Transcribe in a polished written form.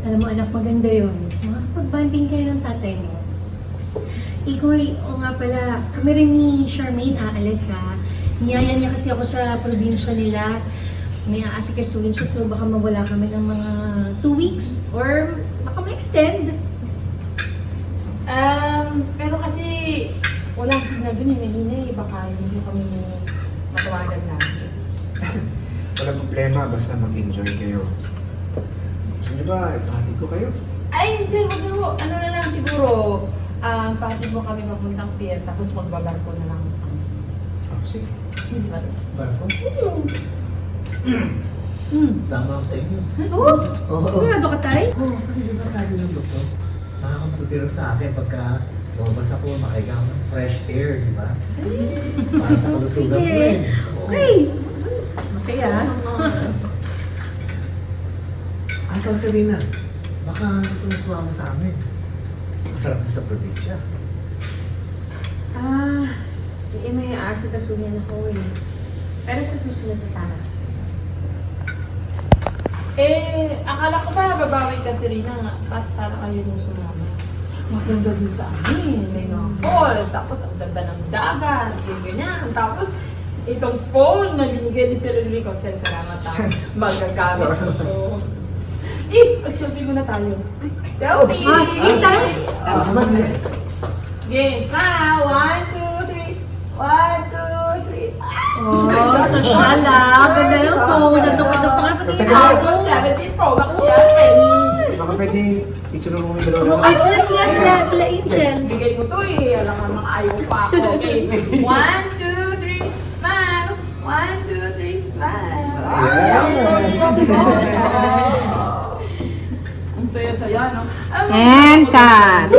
Alam mo anak, maganda yun. Makapag-banding kayo ng tatay mo. Ikoy, o nga pala, kami rin ni Charmaine aalis ha. Niyaya niya kasi ako sa probinsya nila. May aasikasuhin siya, so baka mawala kami ng mga 2 weeks or baka ma-extend. Pero kasi walang signal dun eh, mahina eh. Baka hindi nyo kami matawagan natin. Walang problema, basta mag-enjoy kayo. Gusto niyo ba, ipahatid ko kayo? Ay, sir, wag na ho. Ano na lang siguro, pahatid mo kami papuntang pier, tapos magbabarko na lang kami. Oh, sige. Hindi ba? Barko? Sama ako sa inyo. Oo? Oo. Sigurado ka tayo? Oo, kasi di ba sabi ng doktor, makakapagtutiro sa akin pagka lumabas ako, makahiga ako ng fresh air, di ba? Para sa kalusugan ko eh. Oo. Okay. Masaya. Ay, ikaw, Serena, baka gusto mo sumama sa amin. Masarap na sa probinsya. May aasikasuhin ako eh. Pero sa susunod na sana kasi. Akala ko ba babawi ka si Rina nga, at para kayo nung sumama. Maganda dun sa amin, may mga falls, tapos ang ganda ng dagat, ganyan. Tapos, itong phone na binigay ni Sir Enrico, sir, salamat ha. Magagamit ko. Pag-selfie muna tayo. Selfie! Sige, tayo. Game, smile! 1, 2, 3. 1, 2, 3. Oh, social ah. Ganda ng phone. Nandun pa nga pati yung iPhone 17 Pro Max yan. Baka pwede picture mo kami dalawa. Ay, sila Angel. Bigay mo to eh. Alam ka mga ayaw pa ako. Okay. 1, 2, 3. Smile! 1, 2, 3. Smile! Yeah. Ang saya-saya, no? And cut!